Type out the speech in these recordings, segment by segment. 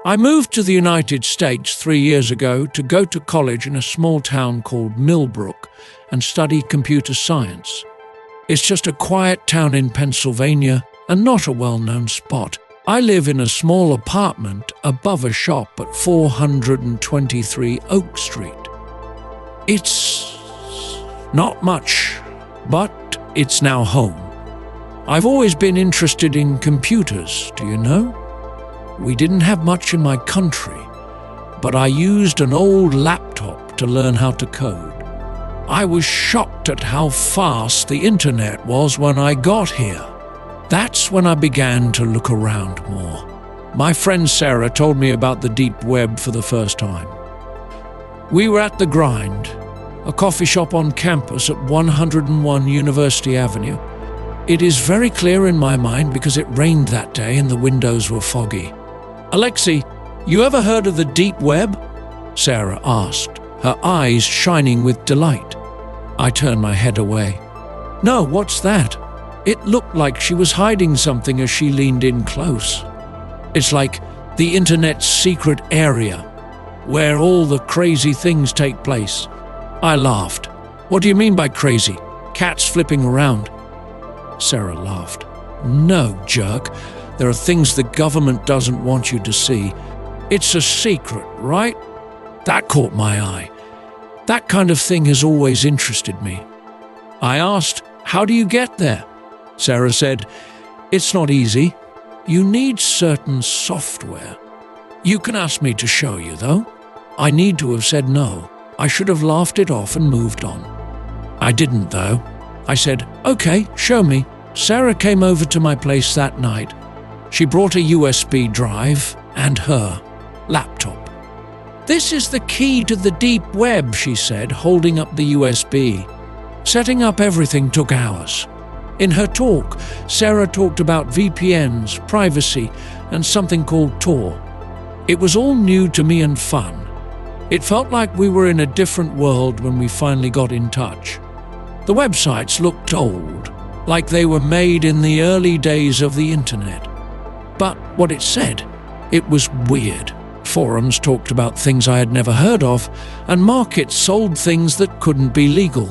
I moved to the United States 3 years ago to go to college in a small town called Millbrook and study computer science. It's just a quiet town in Pennsylvania and not a well-known spot. I live in a small apartment above a shop at 423 Oak Street. It's not much, but it's now home. I've always been interested in computers, do you know? We didn't have much in my country, but I used an old laptop to learn how to code. I was shocked at how fast the internet was when I got here. That's when I began to look around more. My friend Sarah told me about the deep web for the first time. We were at The Grind, a coffee shop on campus at 101 University Avenue. It is very clear in my mind because it rained that day and the windows were foggy. "Alexi, you ever heard of the deep web?" Sarah asked, her eyes shining with delight. I turned my head away. "No, what's that?" It looked like she was hiding something as she leaned in close. "It's like the internet's secret area, where all the crazy things take place." I laughed. "What do you mean by crazy? Cats flipping around?" Sarah laughed. "No, jerk. There are things the government doesn't want you to see. It's a secret, right?" That caught my eye. That kind of thing has always interested me. I asked, "How do you get there?" Sarah said, "It's not easy. You need certain software. You can ask me to show you, though." I need to have said no. I should have laughed it off and moved on. I didn't, though. I said, "Okay, show me." Sarah came over to my place that night. She brought a USB drive and her laptop. "This is the key to the deep web," she said, holding up the USB. Setting up everything took hours. In her talk, Sarah talked about VPNs, privacy, and something called Tor. It was all new to me and fun. It felt like we were in a different world when we finally got in touch. The websites looked old, like they were made in the early days of the internet. But what it said, it was weird. Forums talked about things I had never heard of, and markets sold things that couldn't be legal.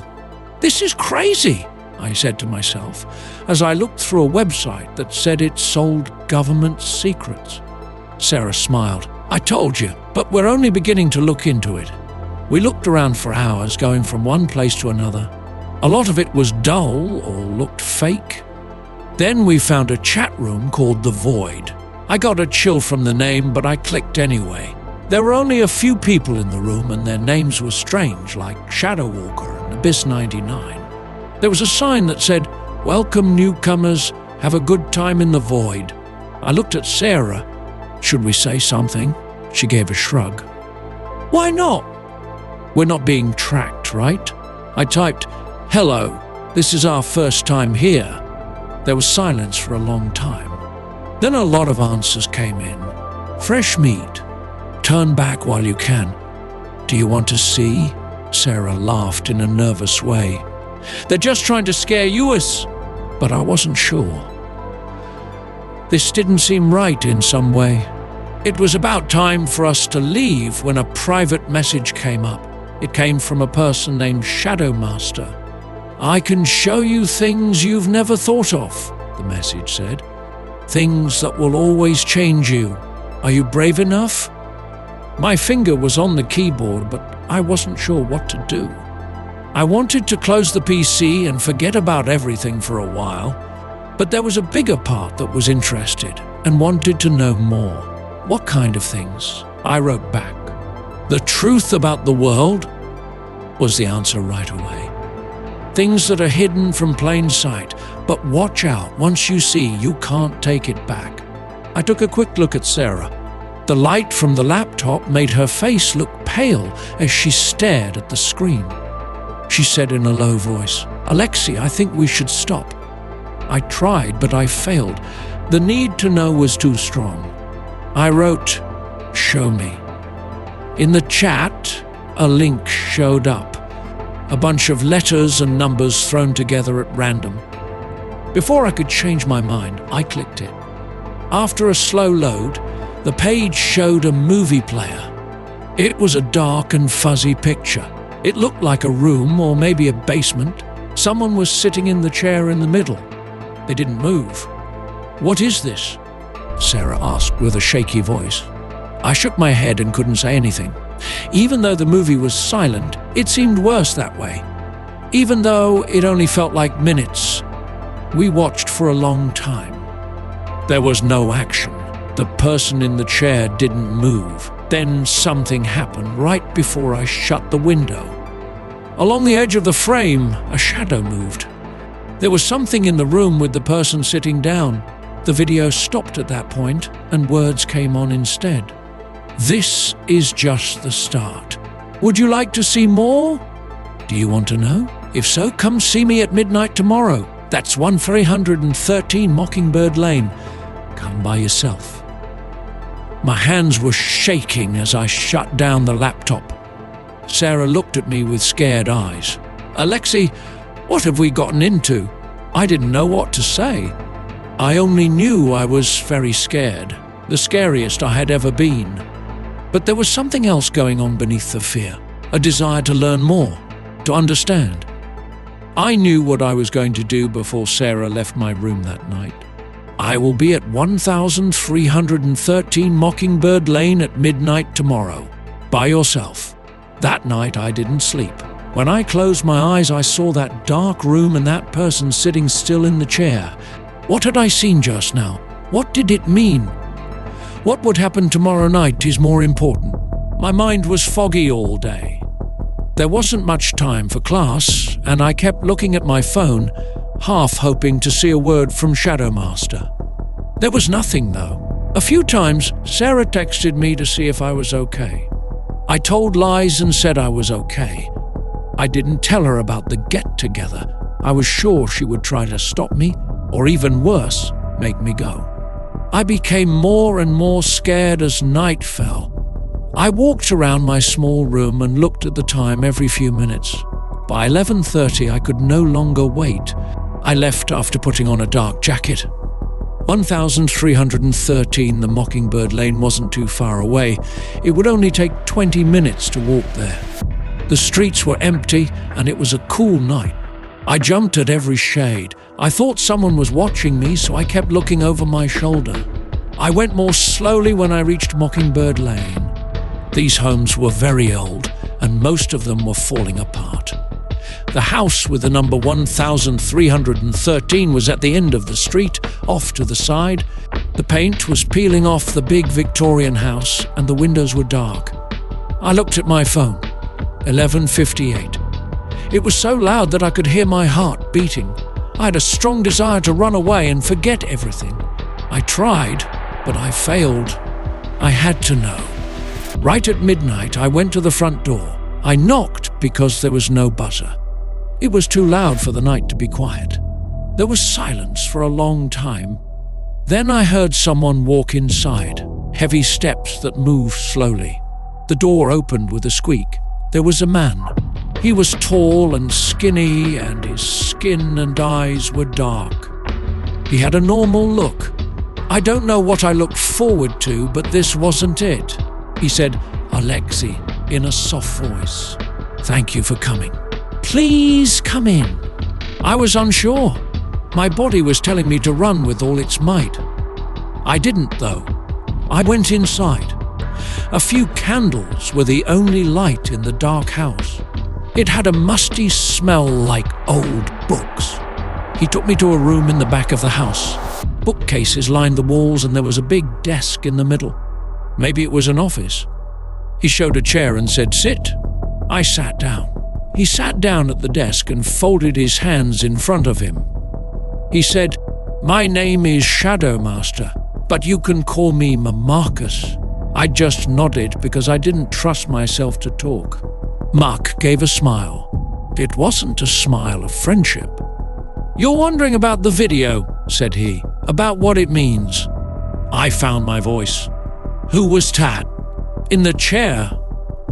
"This is crazy," I said to myself, as I looked through a website that said it sold government secrets. Sarah smiled. "I told you, but we're only beginning to look into it." We looked around for hours, going from one place to another. A lot of it was dull or looked fake. Then we found a chat room called The Void. I got a chill from the name, but I clicked anyway. There were only a few people in the room, and their names were strange, like Shadow Walker and Abyss 99. There was a sign that said, "Welcome newcomers, have a good time in the Void." I looked at Sarah. "Should we say something?" She gave a shrug. "Why not? We're not being tracked, right?" I typed, "Hello, this is our first time here." There was silence for a long time. Then a lot of answers came in. "Fresh meat. Turn back while you can. Do you want to see?" Sarah laughed in a nervous way. "They're just trying to scare you." But I wasn't sure. This didn't seem right in some way. It was about time for us to leave when a private message came up. It came from a person named Shadowmaster. "I can show you things you've never thought of," the message said. "Things that will always change you. Are you brave enough?" My finger was on the keyboard, but I wasn't sure what to do. I wanted to close the PC and forget about everything for a while, but there was a bigger part that was interested and wanted to know more. "What kind of things?" I wrote back. "The truth about the world," was the answer right away. "Things that are hidden from plain sight, but watch out, once you see, you can't take it back." I took a quick look at Sarah. The light from the laptop made her face look pale as she stared at the screen. She said in a low voice, "Alexi, I think we should stop." I tried, but I failed. The need to know was too strong. I wrote, "Show me." In the chat, a link showed up. A bunch of letters and numbers thrown together at random. Before I could change my mind, I clicked it. After a slow load, The page showed a movie player. It was a dark and fuzzy picture. It looked like a room or maybe a basement. Someone was sitting in the chair in the middle. They didn't move. "What is this?" Sarah asked with a shaky voice. I shook my head and couldn't say anything. Even though the movie was silent, it seemed worse that way. Even though it only felt like minutes, we watched for a long time. There was no action. The person in the chair didn't move. Then something happened right before I shut the window. Along the edge of the frame, a shadow moved. There was something in the room with the person sitting down. The video stopped at that point, and words came on instead. "This is just the start. Would you like to see more? Do you want to know? If so, come see me at midnight tomorrow. That's 1313 Mockingbird Lane. Come by yourself." My hands were shaking as I shut down the laptop. Sarah looked at me with scared eyes. "Alexei, what have we gotten into?" I didn't know what to say. I only knew I was very scared, the scariest I had ever been. But there was something else going on beneath the fear, a desire to learn more, to understand. I knew what I was going to do before Sarah left my room that night. I will be at 1313 Mockingbird Lane at midnight tomorrow, by yourself. That night I didn't sleep. When I closed my eyes, I saw that dark room and that person sitting still in the chair. What had I seen just now? What did it mean? What would happen tomorrow night is more important. My mind was foggy all day. There wasn't much time for class, and I kept looking at my phone, half hoping to see a word from Shadowmaster. There was nothing, though. A few times, Sarah texted me to see if I was okay. I told lies and said I was okay. I didn't tell her about the get-together. I was sure she would try to stop me, or even worse, make me go. I became more and more scared as night fell. I walked around my small room and looked at the time every few minutes. By 11:30, I could no longer wait. I left after putting on a dark jacket. 1313 the Mockingbird Lane wasn't too far away. It would only take 20 minutes to walk there. The streets were empty, and it was a cool night. I jumped at every shade. I thought someone was watching me, so I kept looking over my shoulder. I went more slowly when I reached Mockingbird Lane. These homes were very old, and most of them were falling apart. The house with the number 1313 was at the end of the street, off to the side. The paint was peeling off the big Victorian house, and the windows were dark. I looked at my phone. 11:58. It was so loud that I could hear my heart beating. I had a strong desire to run away and forget everything. I tried, but I failed. I had to know. Right at midnight, I went to the front door. I knocked because there was no buzzer. It was too loud for the night to be quiet. There was silence for a long time. Then I heard someone walk inside, heavy steps that moved slowly. The door opened with a squeak. There was a man. He was tall and skinny, and his skin and eyes were dark. He had a normal look. I don't know what I looked forward to, but this wasn't it. He said, "Alexei," in a soft voice. "Thank you for coming. Please come in." I was unsure. My body was telling me to run with all its might. I didn't, though. I went inside. A few candles were the only light in the dark house. It had a musty smell like old books. He took me to a room in the back of the house. Bookcases lined the walls, and there was a big desk in the middle. Maybe it was an office. He showed a chair and said, "Sit." I sat down. He sat down at the desk and folded his hands in front of him. He said, "My name is Shadowmaster, but you can call me Marcus." I just nodded because I didn't trust myself to talk. Mark gave a smile. It wasn't a smile of friendship. "You're wondering about the video," said he, "about what it means." I found my voice. "Who was Tat?" "In the chair."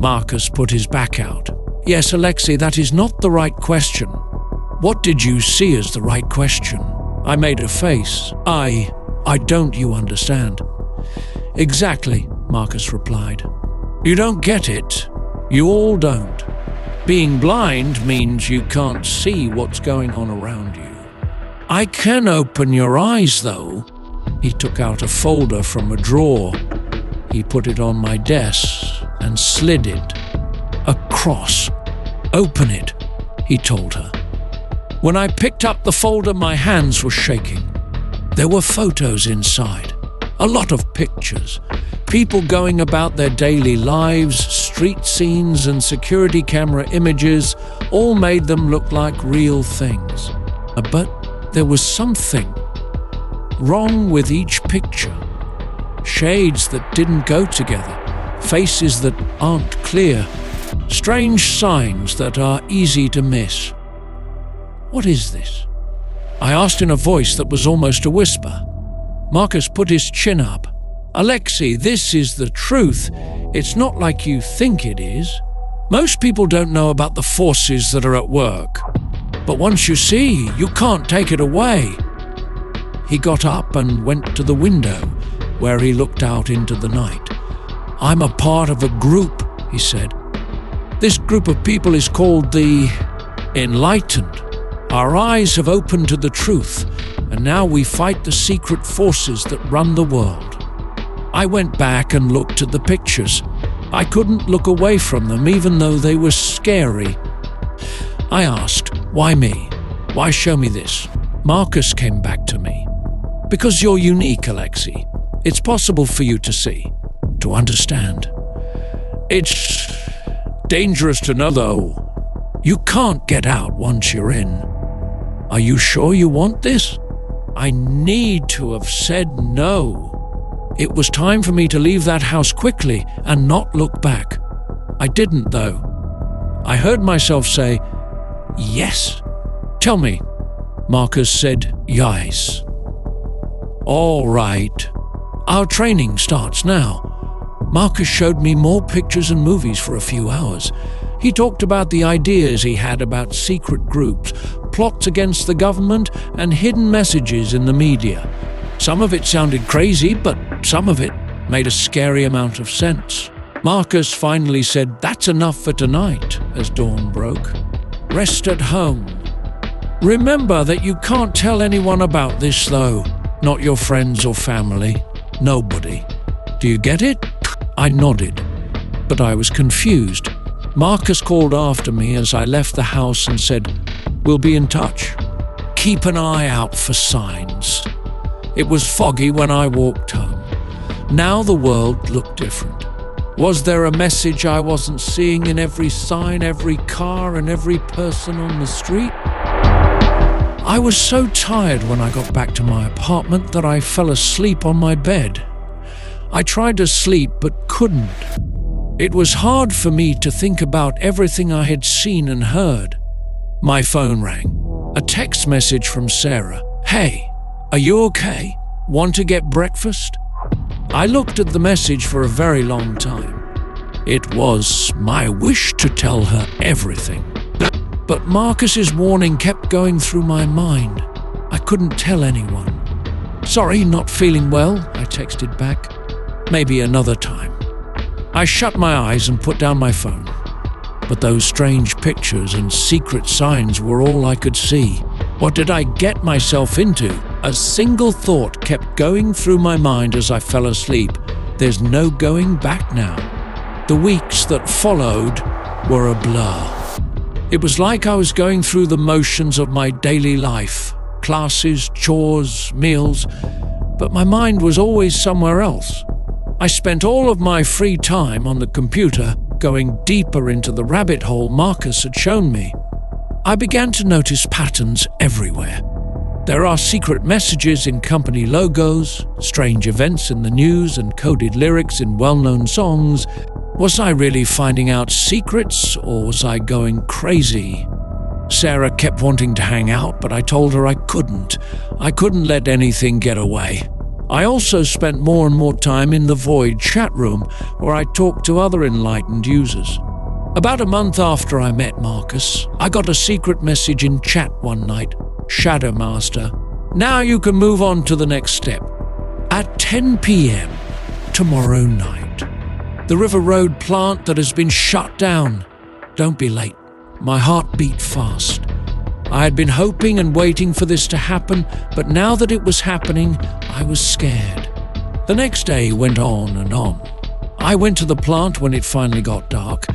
Marcus put his back out. "Yes, Alexei, that is not the right question." "What did you see as the right question?" I made a face. I don't you understand. Exactly, Marcus replied. You don't get it. You all don't. Being blind means you can't see what's going on around you. I can open your eyes, though. He took out a folder from a drawer. He put it on my desk and slid it. A cross. Open it, he told her. When I picked up the folder, my hands were shaking. There were photos inside, a lot of pictures, people going about their daily lives, street scenes and security camera images all made them look like real things. But there was something wrong with each picture. Shades that didn't go together, faces that aren't clear, strange signs that are easy to miss. What is this? I asked in a voice that was almost a whisper. Marcus put his chin up. Alexei, this is the truth. It's not like you think it is. Most people don't know about the forces that are at work. But once you see, you can't take it away. He got up and went to the window, where he looked out into the night. I'm a part of a group, he said. This group of people is called the Enlightened. Our eyes have opened to the truth, and now we fight the secret forces that run the world. I went back and looked at the pictures. I couldn't look away from them, even though they were scary. I asked, why me? Why show me this? Marcus came back to me. Because you're unique, Alexei. It's possible for you to see, to understand. It's dangerous to know, though. You can't get out once you're in. Are you sure you want this? I need to have said no. It was time for me to leave that house quickly and not look back. I didn't, though. I heard myself say, yes. Tell me. Marcus said, yes. All right. Our training starts now. Marcus showed me more pictures and movies for a few hours. He talked about the ideas he had about secret groups, plots against the government, and hidden messages in the media. Some of it sounded crazy, but some of it made a scary amount of sense. Marcus finally said, that's enough for tonight, as dawn broke. Rest at home. Remember that you can't tell anyone about this, though. Not your friends or family. Nobody. Do you get it? I nodded, but I was confused. Marcus called after me as I left the house and said, we'll be in touch. Keep an eye out for signs. It was foggy when I walked home. Now the world looked different. Was there a message I wasn't seeing in every sign, every car, and every person on the street? I was so tired when I got back to my apartment that I fell asleep on my bed. I tried to sleep but couldn't. It was hard for me to think about everything I had seen and heard. My phone rang. A text message from Sarah. Hey, are you okay? Want to get breakfast? I looked at the message for a very long time. It was my wish to tell her everything. But Marcus's warning kept going through my mind. I couldn't tell anyone. Sorry, not feeling well, I texted back. Maybe another time. I shut my eyes and put down my phone. But those strange pictures and secret signs were all I could see. What did I get myself into? A single thought kept going through my mind as I fell asleep. There's no going back now. The weeks that followed were a blur. It was like I was going through the motions of my daily life. Classes, chores, meals. But my mind was always somewhere else. I spent all of my free time on the computer, going deeper into the rabbit hole Marcus had shown me. I began to notice patterns everywhere. There are secret messages in company logos, strange events in the news, and coded lyrics in well-known songs. Was I really finding out secrets, or was I going crazy? Sarah kept wanting to hang out, but I told her I couldn't. I couldn't let anything get away. I also spent more and more time in the Void chat room, where I talked to other enlightened users. About a month after I met Marcus, I got a secret message in chat one night. Shadow Master, now you can move on to the next step. At 10 p.m., tomorrow night. The River Road plant that has been shut down. Don't be late." My heart beat fast. I had been hoping and waiting for this to happen, but now that it was happening, I was scared. The next day went on and on. I went to the plant when it finally got dark.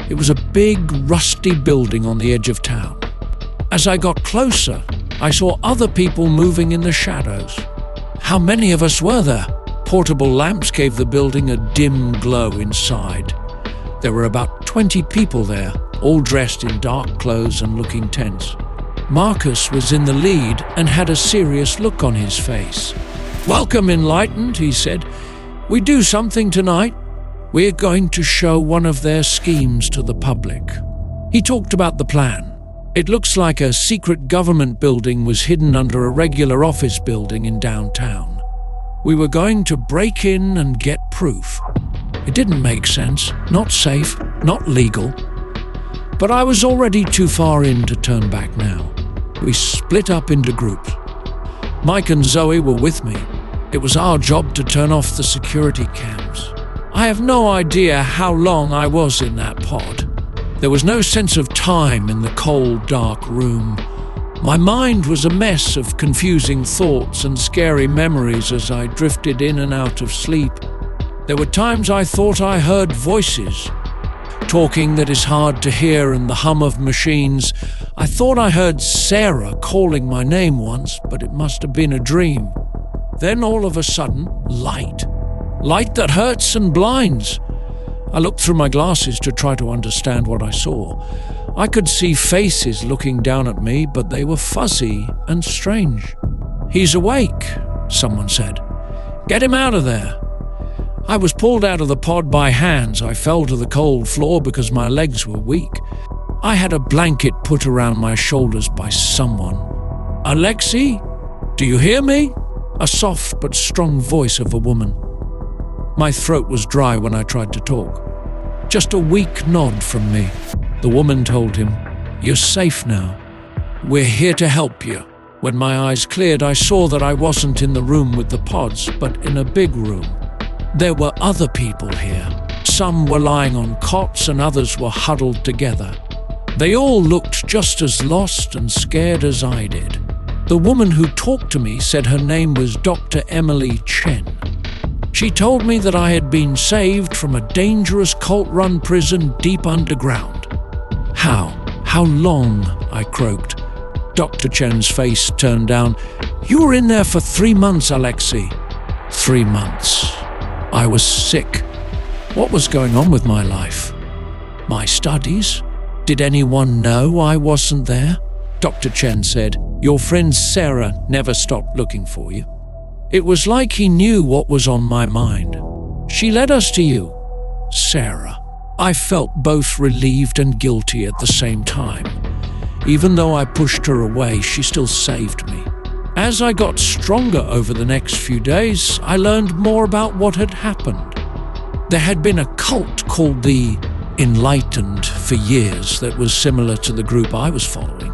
It was a big, rusty building on the edge of town. As I got closer, I saw other people moving in the shadows. How many of us were there? Portable lamps gave the building a dim glow inside. There were about 20 people there, all dressed in dark clothes and looking tense. Marcus was in the lead and had a serious look on his face. "Welcome, Enlightened," he said. "We do something tonight. We're going to show one of their schemes to the public." He talked about the plan. It looks like a secret government building was hidden under a regular office building in downtown. We were going to break in and get proof. It didn't make sense, not safe, not legal. But I was already too far in to turn back now. We split up into groups. Mike and Zoe were with me. It was our job to turn off the security cams. I have no idea how long I was in that pod. There was no sense of time in the cold, dark room. My mind was a mess of confusing thoughts and scary memories as I drifted in and out of sleep. There were times I thought I heard voices, talking that is hard to hear, and the hum of machines. I thought I heard Sarah calling my name once, but it must have been a dream. Then all of a sudden, light. Light that hurts and blinds. I looked through my glasses to try to understand what I saw. I could see faces looking down at me, but they were fuzzy and strange. "He's awake," someone said. "Get him out of there." I was pulled out of the pod by hands. I fell to the cold floor because my legs were weak. I had a blanket put around my shoulders by someone. "Alexei, do you hear me?" A soft but strong voice of a woman. My throat was dry when I tried to talk. Just a weak nod from me. The woman told him, "You're safe now. We're here to help you." When my eyes cleared, I saw that I wasn't in the room with the pods, but in a big room. There were other people here. Some were lying on cots and others were huddled together. They all looked just as lost and scared as I did. The woman who talked to me said her name was Dr. Emily Chen. She told me that I had been saved from a dangerous cult-run prison deep underground. "How? How long?" I croaked. Dr. Chen's face turned down. "You were in there for 3 months, Alexei." 3 months. I was sick. What was going on with my life? My studies? Did anyone know I wasn't there? Dr. Chen said, "Your friend Sarah never stopped looking for you." It was like he knew what was on my mind. "She led us to you." Sarah. I felt both relieved and guilty at the same time. Even though I pushed her away, she still saved me. As I got stronger over the next few days, I learned more about what had happened. There had been a cult called the Enlightened for years that was similar to the group I was following.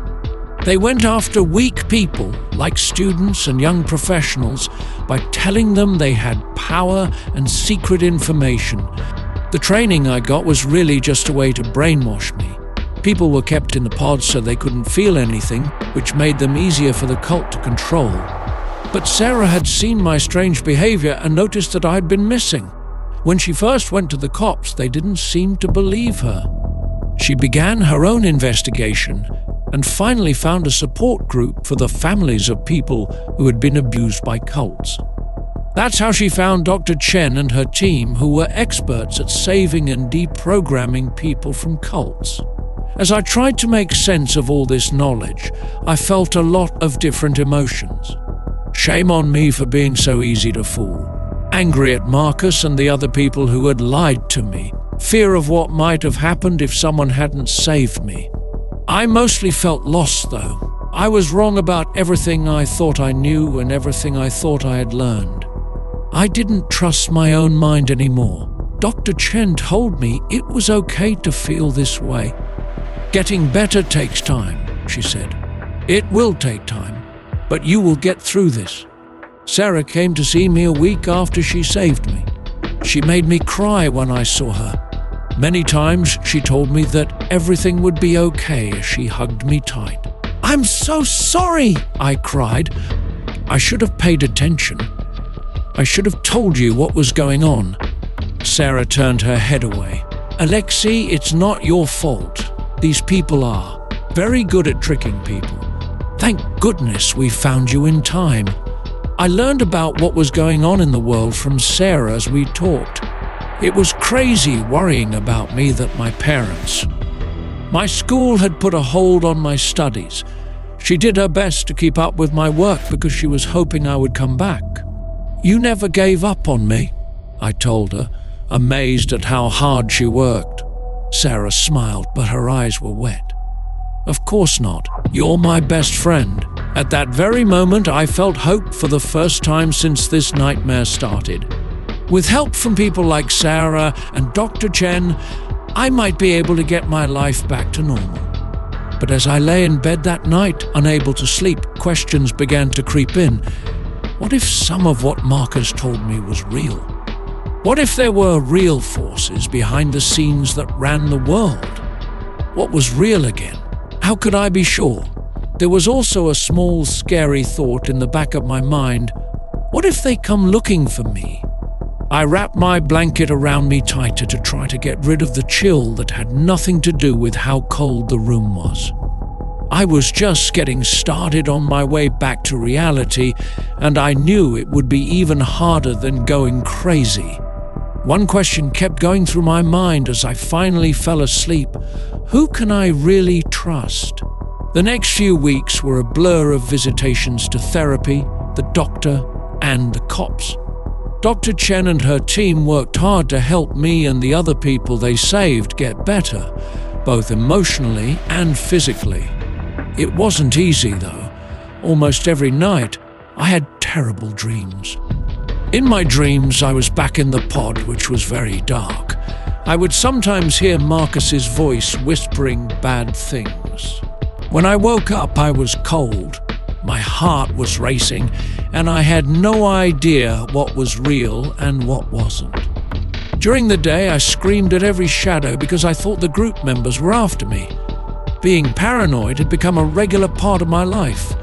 They went after weak people, like students and young professionals, by telling them they had power and secret information. The training I got was really just a way to brainwash me. People were kept in the pods so they couldn't feel anything, which made them easier for the cult to control. But Sarah had seen my strange behavior and noticed that I'd been missing. When she first went to the cops, they didn't seem to believe her. She began her own investigation and finally found a support group for the families of people who had been abused by cults. That's how she found Dr. Chen and her team, who were experts at saving and deprogramming people from cults. As I tried to make sense of all this knowledge, I felt a lot of different emotions. Shame on me for being so easy to fool. Angry at Marcus and the other people who had lied to me. Fear of what might have happened if someone hadn't saved me. I mostly felt lost, though. I was wrong about everything I thought I knew and everything I thought I had learned. I didn't trust my own mind anymore. Dr. Chen told me it was okay to feel this way. "Getting better takes time," she said. "It will take time, but you will get through this." Sarah came to see me a week after she saved me. She made me cry when I saw her. Many times she told me that everything would be okay as she hugged me tight. "I'm so sorry," I cried. "I should have paid attention. I should have told you what was going on." Sarah turned her head away. "Alexei, it's not your fault. These people are very good at tricking people. Thank goodness we found you in time." I learned about what was going on in the world from Sarah as we talked. It was crazy worrying about me that my parents. My school had put a hold on my studies. She did her best to keep up with my work because she was hoping I would come back. "You never gave up on me," I told her, amazed at how hard she worked. Sarah smiled, but her eyes were wet. "Of course not. You're my best friend." At that very moment, I felt hope for the first time since this nightmare started. With help from people like Sarah and Dr. Chen, I might be able to get my life back to normal. But as I lay in bed that night, unable to sleep, questions began to creep in. What if some of what Marcus told me was real? What if there were real forces behind the scenes that ran the world? What was real again? How could I be sure? There was also a small, scary thought in the back of my mind. What if they come looking for me? I wrapped my blanket around me tighter to try to get rid of the chill that had nothing to do with how cold the room was. I was just getting started on my way back to reality, and I knew it would be even harder than going crazy. One question kept going through my mind as I finally fell asleep. Who can I really trust? The next few weeks were a blur of visitations to therapy, the doctor, and the cops. Dr. Chen and her team worked hard to help me and the other people they saved get better, both emotionally and physically. It wasn't easy, though. Almost every night, I had terrible dreams. In my dreams, I was back in the pod, which was very dark. I would sometimes hear Marcus's voice whispering bad things. When I woke up, I was cold. My heart was racing, and I had no idea what was real and what wasn't. During the day, I screamed at every shadow because I thought the group members were after me. Being paranoid had become a regular part of my life.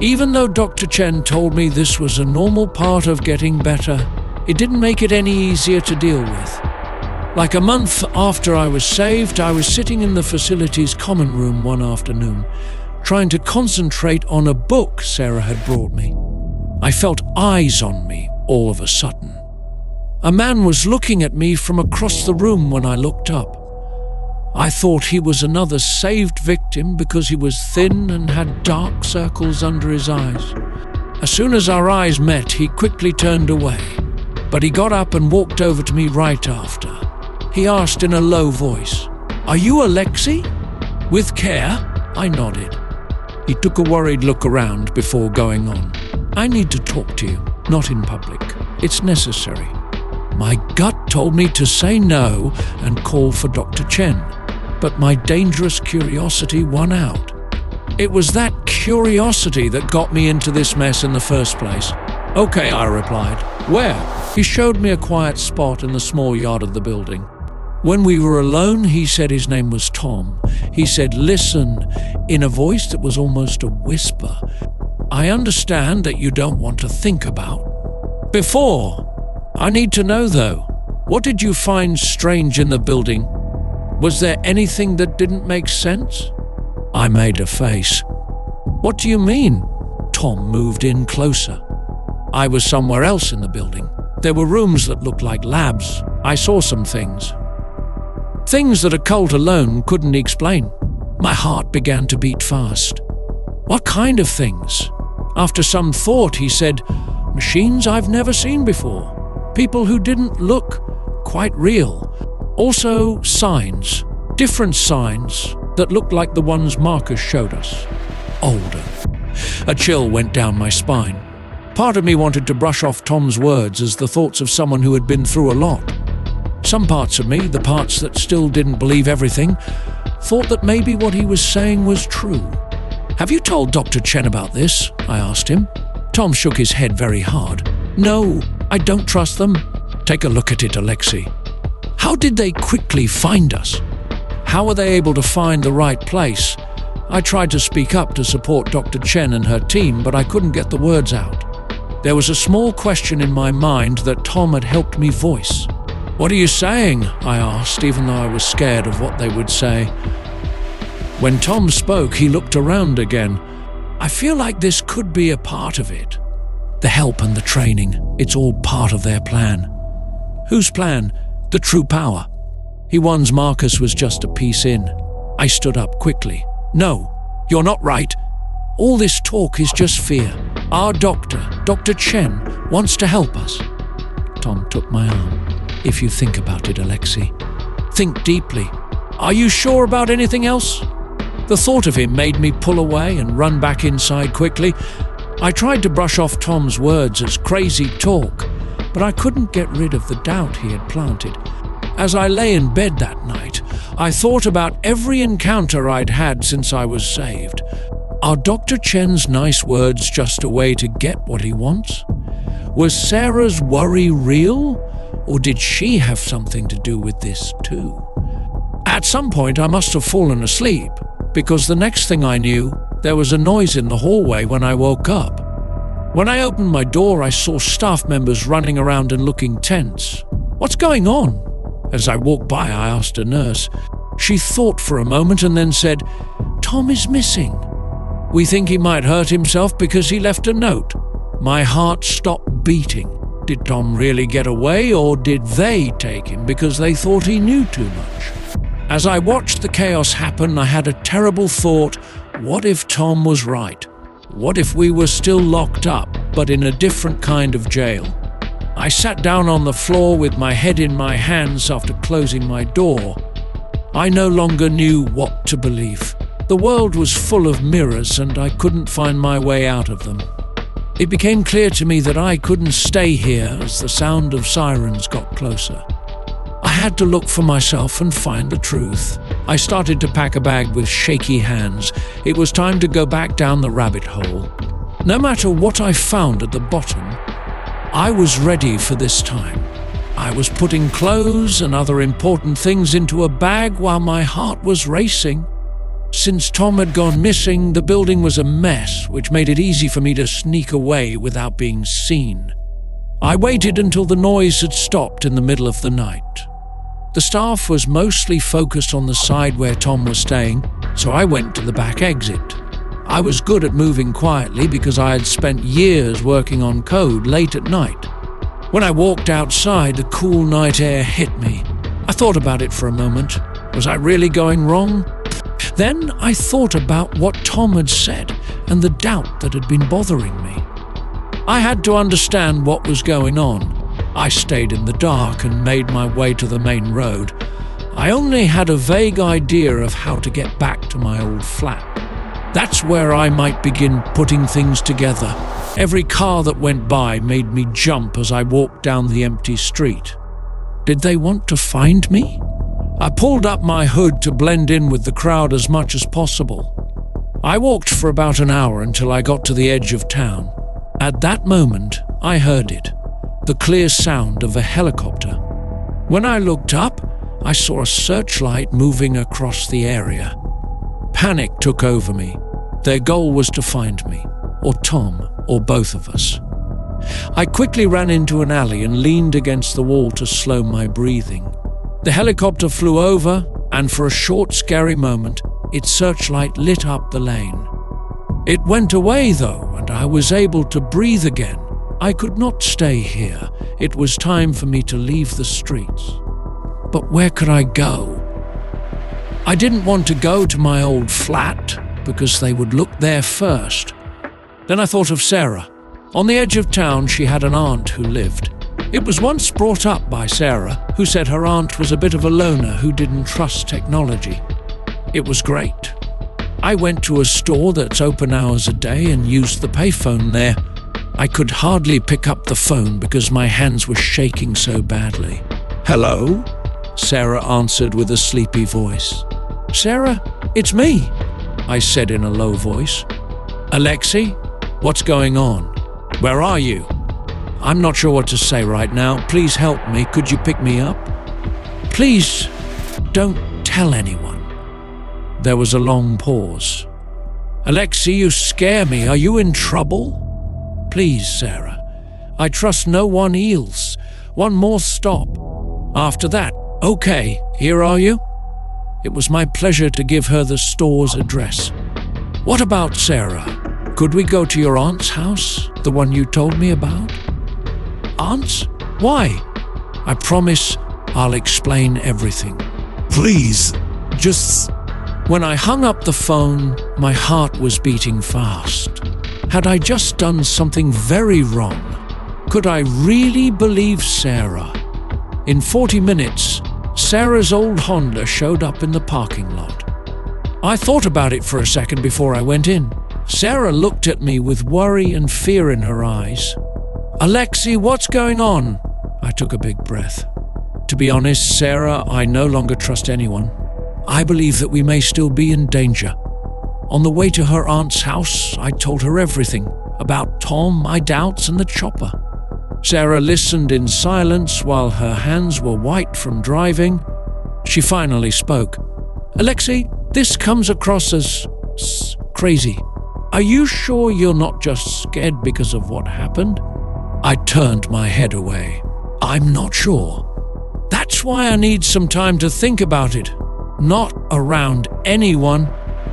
Even though Dr. Chen told me this was a normal part of getting better, it didn't make it any easier to deal with. Like a month after I was saved, I was sitting in the facility's common room one afternoon, trying to concentrate on a book Sarah had brought me. I felt eyes on me all of a sudden. A man was looking at me from across the room when I looked up. I thought he was another saved victim because he was thin and had dark circles under his eyes. As soon as our eyes met, he quickly turned away, but he got up and walked over to me right after. He asked in a low voice, "Are you Alexei?" With care, I nodded. He took a worried look around before going on. "I need to talk to you, not in public. It's necessary." My gut told me to say no and call for Dr. Chen, but my dangerous curiosity won out. It was that curiosity that got me into this mess in the first place. "Okay," I replied. "Where?" He showed me a quiet spot in the small yard of the building. When we were alone, he said his name was Tom. He said, "Listen," in a voice that was almost a whisper. "I understand that you don't want to think about. Before, I need to know though, what did you find strange in the building? Was there anything that didn't make sense?" I made a face. "What do you mean?" Tom moved in closer. "I was somewhere else in the building. There were rooms that looked like labs. I saw some things. Things that a cult alone couldn't explain." My heart began to beat fast. "What kind of things?" After some thought, he said, "Machines I've never seen before. People who didn't look quite real. Also signs, different signs that looked like the ones Marcus showed us. Older." A chill went down my spine. Part of me wanted to brush off Tom's words as the thoughts of someone who had been through a lot. Some parts of me, the parts that still didn't believe everything, thought that maybe what he was saying was true. "Have you told Dr. Chen about this?" I asked him. Tom shook his head very hard. "No, I don't trust them. Take a look at it, Alexei. How did they quickly find us? How were they able to find the right place? I tried to speak up to support Dr. Chen and her team, but I couldn't get the words out. There was a small question in my mind that Tom had helped me voice. "What are you saying?" I asked, even though I was scared of what they would say. When Tom spoke, he looked around again. "I feel like this could be a part of it. The help and the training, it's all part of their plan." "Whose plan?" "The True Power. He warns Marcus was just a piece in." I stood up quickly. "No, you're not right. All this talk is just fear. Our doctor, Dr. Chen, wants to help us." Tom took my arm. "If you think about it, Alexei, think deeply. Are you sure about anything else?" The thought of him made me pull away and run back inside quickly. I tried to brush off Tom's words as crazy talk, but I couldn't get rid of the doubt he had planted. As I lay in bed that night, I thought about every encounter I'd had since I was saved. Are Dr. Chen's nice words just a way to get what he wants? Was Sarah's worry real, or did she have something to do with this too? At some point I must have fallen asleep, because the next thing I knew, there was a noise in the hallway when I woke up. When I opened my door, I saw staff members running around and looking tense. "What's going on?" As I walked by, I asked a nurse. She thought for a moment and then said, "Tom is missing. We think he might hurt himself because he left a note." My heart stopped beating. Did Tom really get away, or did they take him because they thought he knew too much? As I watched the chaos happen, I had a terrible thought. What if Tom was right? What if we were still locked up, but in a different kind of jail? I sat down on the floor with my head in my hands after closing my door. I no longer knew what to believe. The world was full of mirrors, and I couldn't find my way out of them. It became clear to me that I couldn't stay here as the sound of sirens got closer. I had to look for myself and find the truth. I started to pack a bag with shaky hands. It was time to go back down the rabbit hole. No matter what I found at the bottom, I was ready for this time. I was putting clothes and other important things into a bag while my heart was racing. Since Tom had gone missing, the building was a mess, which made it easy for me to sneak away without being seen. I waited until the noise had stopped in the middle of the night. The staff was mostly focused on the side where Tom was staying, so I went to the back exit. I was good at moving quietly because I had spent years working on code late at night. When I walked outside, the cool night air hit me. I thought about it for a moment. Was I really going wrong? Then I thought about what Tom had said and the doubt that had been bothering me. I had to understand what was going on. I stayed in the dark and made my way to the main road. I only had a vague idea of how to get back to my old flat. That's where I might begin putting things together. Every car that went by made me jump as I walked down the empty street. Did they want to find me? I pulled up my hood to blend in with the crowd as much as possible. I walked for about an hour until I got to the edge of town. At that moment, I heard it, the clear sound of a helicopter. When I looked up, I saw a searchlight moving across the area. Panic took over me. Their goal was to find me, or Tom, or both of us. I quickly ran into an alley and leaned against the wall to slow my breathing. The helicopter flew over, and for a short, scary moment, its searchlight lit up the lane. It went away, though, and I was able to breathe again. I could not stay here. It was time for me to leave the streets. But where could I go? I didn't want to go to my old flat, because they would look there first. Then I thought of Sarah. On the edge of town, she had an aunt who lived. It was once brought up by Sarah, who said her aunt was a bit of a loner who didn't trust technology. It was great. I went to a store that's open hours a day and used the payphone there. I could hardly pick up the phone because my hands were shaking so badly. "Hello?" Sarah answered with a sleepy voice. "Sarah, it's me," I said in a low voice. "Alexei, what's going on? Where are you?" I'm not sure what to say right now. Please help me. Could you pick me up? Please don't tell anyone. There was a long pause. Alexei, you scare me. Are you in trouble? Please, Sarah. I trust no one else. One more stop. After that, okay, here are you? It was my pleasure to give her the store's address. What about Sarah? Could we go to your aunt's house, the one you told me about? Aunt's? Why? I promise I'll explain everything. Please, just... When I hung up the phone, my heart was beating fast. Had I just done something very wrong? Could I really believe Sarah? In 40 minutes, Sarah's old Honda showed up in the parking lot. I thought about it for a second before I went in. Sarah looked at me with worry and fear in her eyes. Alexei, what's going on? I took a big breath. To be honest, Sarah, I no longer trust anyone. I believe that we may still be in danger. On the way to her aunt's house, I told her everything about Tom, my doubts, and the chopper. Sarah listened in silence while her hands were white from driving. She finally spoke. Alexei, this comes across as crazy. Are you sure you're not just scared because of what happened? I turned my head away. I'm not sure. That's why I need some time to think about it. Not around anyone.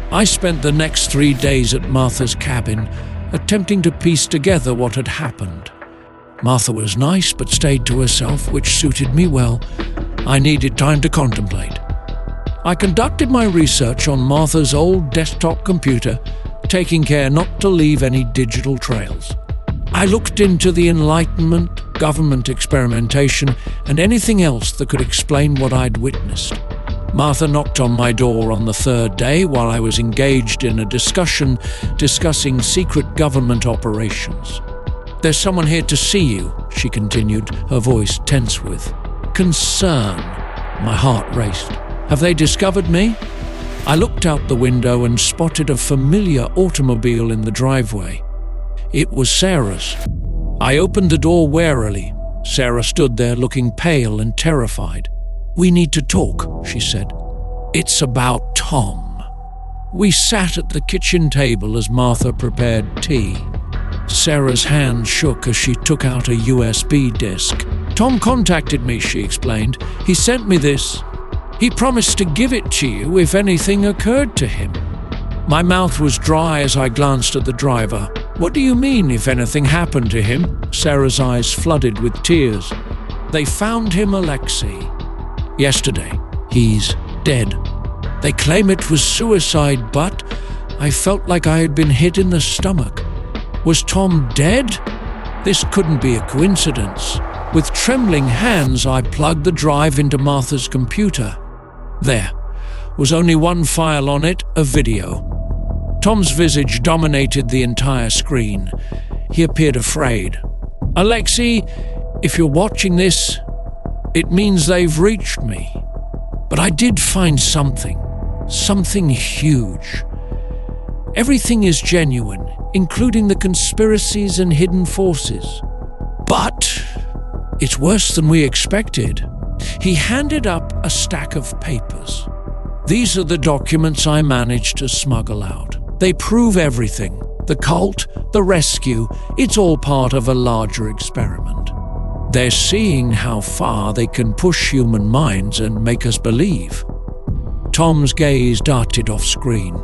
I spent the next 3 days at Martha's cabin, attempting to piece together what had happened. Martha was nice but stayed to herself, which suited me well. I needed time to contemplate. I conducted my research on Martha's old desktop computer, taking care not to leave any digital trails. I looked into the Enlightenment, government experimentation, and anything else that could explain what I'd witnessed. Martha knocked on my door on the 3rd day while I was engaged in a discussion discussing secret government operations. There's someone here to see you, she continued, her voice tense with concern. My heart raced. Have they discovered me? I looked out the window and spotted a familiar automobile in the driveway. It was Sarah's. I opened the door warily. Sarah stood there looking pale and terrified. We need to talk, she said. It's about Tom. We sat at the kitchen table as Martha prepared tea. Sarah's hand shook as she took out a USB disk. Tom contacted me, she explained. He sent me this. He promised to give it to you if anything occurred to him. My mouth was dry as I glanced at the driver. What do you mean, if anything happened to him? Sarah's eyes flooded with tears. They found him, Alexei. Yesterday. He's dead. They claim it was suicide, but I felt like I had been hit in the stomach. Was Tom dead? This couldn't be a coincidence. With trembling hands, I plugged the drive into Martha's computer. There was only one file on it, a video. Tom's visage dominated the entire screen. He appeared afraid. Alexei, if you're watching this, it means they've reached me. But I did find something huge. Everything is genuine, including the conspiracies and hidden forces. But it's worse than we expected. He handed up a stack of papers. These are the documents I managed to smuggle out. They prove everything. The cult, the rescue, it's all part of a larger experiment. They're seeing how far they can push human minds and make us believe. Tom's gaze darted off screen.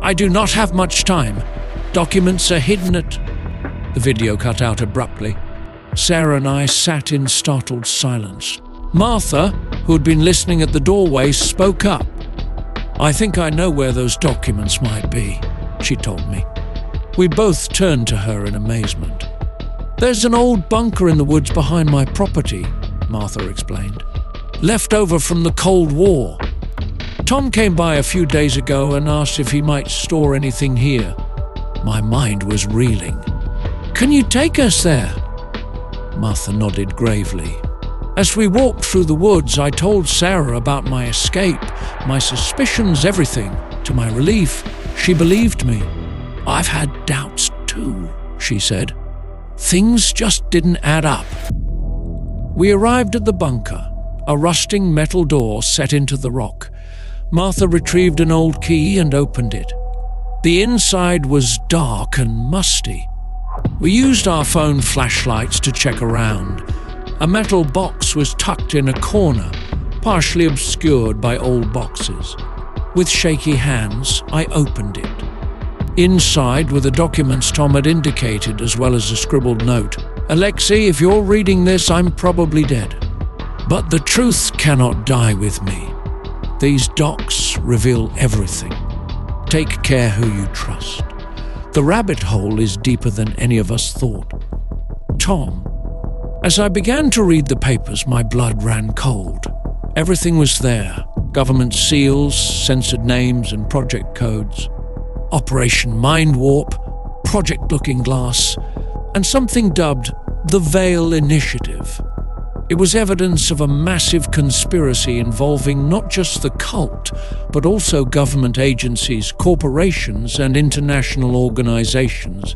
I do not have much time. Documents are hidden at... The video cut out abruptly. Sarah and I sat in startled silence. Martha, who had been listening at the doorway, spoke up. I think I know where those documents might be, she told me. We both turned to her in amazement. There's an old bunker in the woods behind my property, Martha explained. Left over from the Cold War. Tom came by a few days ago and asked if he might store anything here. My mind was reeling. Can you take us there? Martha nodded gravely. As we walked through the woods, I told Sarah about my escape, my suspicions, everything. To my relief, she believed me. I've had doubts too, she said. Things just didn't add up. We arrived at the bunker, a rusting metal door set into the rock. Martha retrieved an old key and opened it. The inside was dark and musty. We used our phone flashlights to check around. A metal box was tucked in a corner, partially obscured by old boxes. With shaky hands, I opened it. Inside were the documents Tom had indicated, as well as a scribbled note. "Alexei, if you're reading this, I'm probably dead. But the truth cannot die with me. These docs reveal everything. Take care who you trust. The rabbit hole is deeper than any of us thought. Tom." As I began to read the papers, my blood ran cold. Everything was there. Government seals, censored names and project codes. Operation Mind Warp, Project Looking Glass, and something dubbed the Veil Initiative. It was evidence of a massive conspiracy involving not just the cult, but also government agencies, corporations, and international organizations.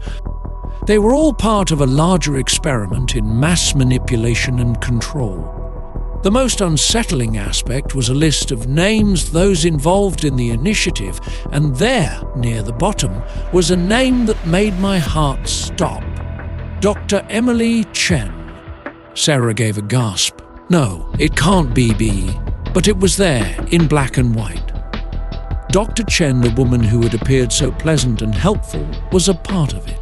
They were all part of a larger experiment in mass manipulation and control. The most unsettling aspect was a list of names those involved in the initiative, and there, near the bottom, was a name that made my heart stop. Dr. Emily Chen. Sarah gave a gasp. No, it can't be B, but it was there, in black and white. Dr. Chen, the woman who had appeared so pleasant and helpful, was a part of it.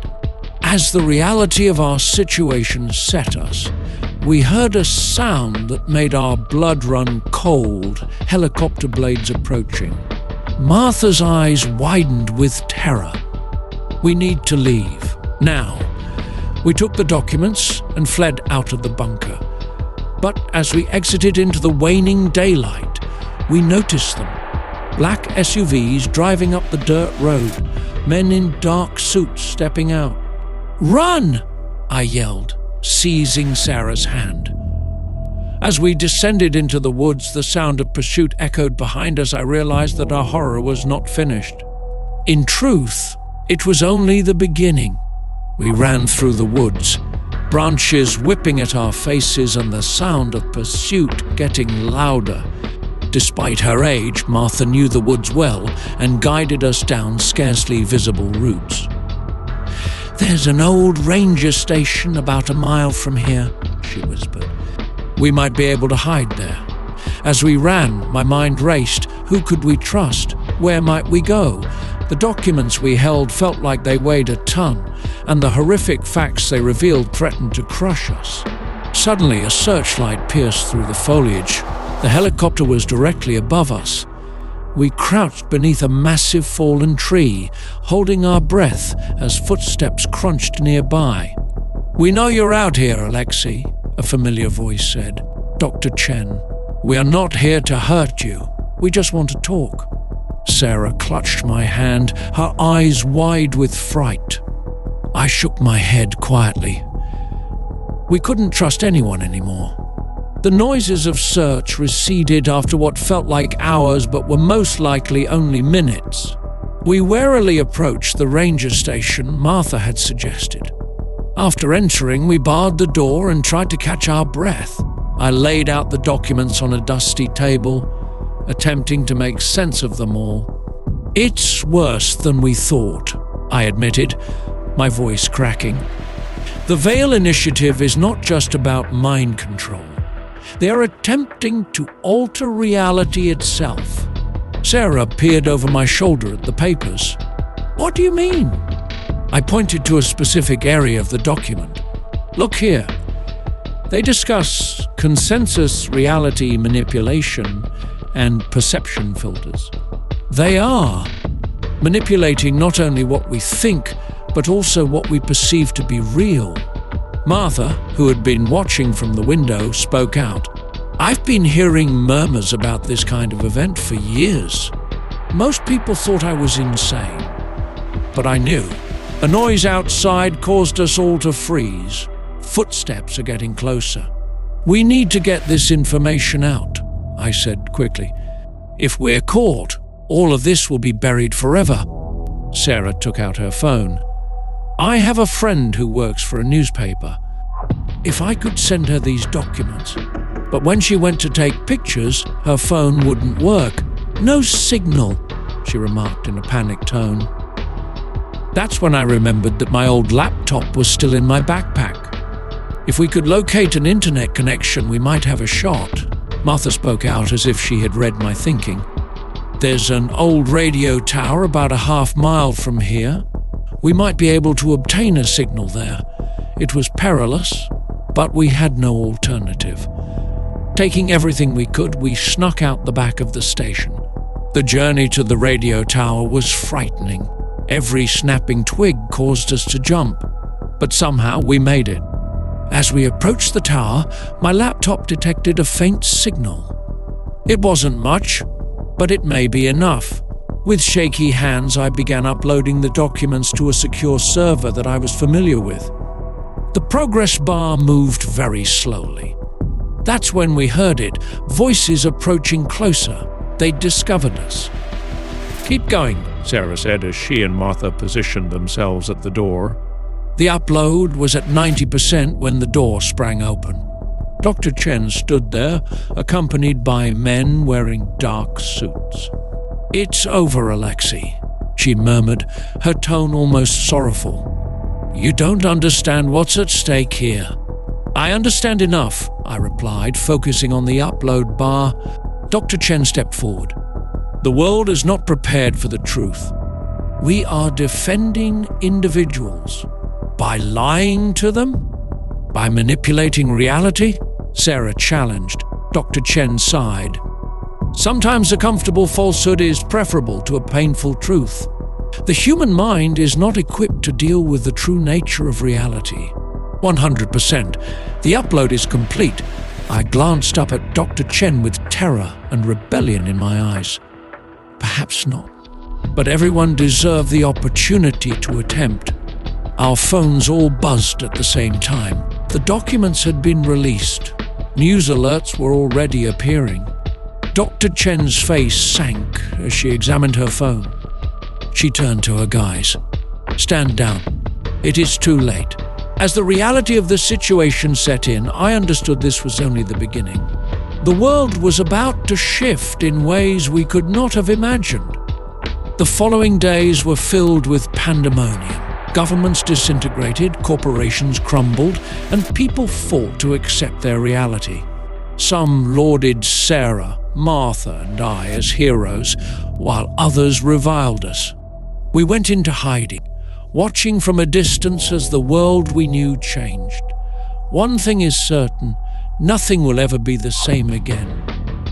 As the reality of our situation set us, we heard a sound that made our blood run cold, helicopter blades approaching. Martha's eyes widened with terror. "We need to leave, now." We took the documents and fled out of the bunker. But as we exited into the waning daylight, we noticed them. Black SUVs driving up the dirt road, men in dark suits stepping out. "Run!" I yelled, seizing Sarah's hand. As we descended into the woods, the sound of pursuit echoed behind us. I realized that our horror was not finished. In truth, it was only the beginning. We ran through the woods, branches whipping at our faces and the sound of pursuit getting louder. Despite her age, Martha knew the woods well and guided us down scarcely visible routes. "There's an old ranger station about a mile from here," she whispered. "We might be able to hide there." As we ran, my mind raced. Who could we trust? Where might we go? The documents we held felt like they weighed a ton, and the horrific facts they revealed threatened to crush us. Suddenly, a searchlight pierced through the foliage. The helicopter was directly above us. We crouched beneath a massive fallen tree, holding our breath as footsteps crunched nearby. "We know you're out here, Alexei," a familiar voice said. "Dr. Chen. We are not here to hurt you. We just want to talk." Sarah clutched my hand, her eyes wide with fright. I shook my head quietly. We couldn't trust anyone anymore. The noises of search receded after what felt like hours but were most likely only minutes. We warily approached the ranger station Martha had suggested. After entering, we barred the door and tried to catch our breath. I laid out the documents on a dusty table, attempting to make sense of them all. "It's worse than we thought," I admitted, my voice cracking. "The Veil Initiative is not just about mind control. They are attempting to alter reality itself." Sarah peered over my shoulder at the papers. "What do you mean?" I pointed to a specific area of the document. "Look here. They discuss consensus reality manipulation and perception filters. They are manipulating not only what we think, but also what we perceive to be real." Martha, who had been watching from the window, spoke out. "I've been hearing murmurs about this kind of event for years. Most people thought I was insane. But I knew. A noise outside caused us all to freeze. Footsteps are getting closer. We need to get this information out," I said quickly. "If we're caught, all of this will be buried forever." Sarah took out her phone. I have a friend who works for a newspaper. If I could send her these documents. But when she went to take pictures, her phone wouldn't work. No signal, she remarked in a panicked tone. That's when I remembered that my old laptop was still in my backpack. If we could locate an internet connection, we might have a shot. Martha spoke out as if she had read my thinking. There's an old radio tower about a half-mile from here. We might be able to obtain a signal there. It was perilous, but we had no alternative. Taking everything we could, we snuck out the back of the station. The journey to the radio tower was frightening. Every snapping twig caused us to jump, but somehow we made it. As we approached the tower, my laptop detected a faint signal. It wasn't much, but it may be enough. With shaky hands, I began uploading the documents to a secure server that I was familiar with. The progress bar moved very slowly. That's when we heard it, voices approaching closer. They'd discovered us. "Keep going," Sarah said as she and Martha positioned themselves at the door. The upload was at 90% when the door sprang open. Dr. Chen stood there, accompanied by men wearing dark suits. "It's over, Alexei," she murmured, her tone almost sorrowful. "You don't understand what's at stake here." "I understand enough," I replied, focusing on the upload bar. Dr. Chen stepped forward. "The world is not prepared for the truth. We are defending individuals. By lying to them? By manipulating reality?" Sarah challenged. Dr. Chen sighed. "Sometimes a comfortable falsehood is preferable to a painful truth. The human mind is not equipped to deal with the true nature of reality." 100%. The upload is complete. I glanced up at Dr. Chen with terror and rebellion in my eyes. Perhaps not. But everyone deserved the opportunity to attempt. Our phones all buzzed at the same time. The documents had been released. News alerts were already appearing. Dr. Chen's face sank as she examined her phone. She turned to her guys. "Stand down. It is too late." As the reality of the situation set in, I understood this was only the beginning. The world was about to shift in ways we could not have imagined. The following days were filled with pandemonium. Governments disintegrated, corporations crumbled, and people fought to accept their reality. Some lauded Sarah, Martha, and I as heroes, while others reviled us. We went into hiding, watching from a distance as the world we knew changed. One thing is certain, nothing will ever be the same again.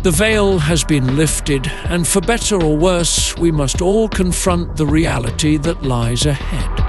The veil has been lifted, and for better or worse, we must all confront the reality that lies ahead.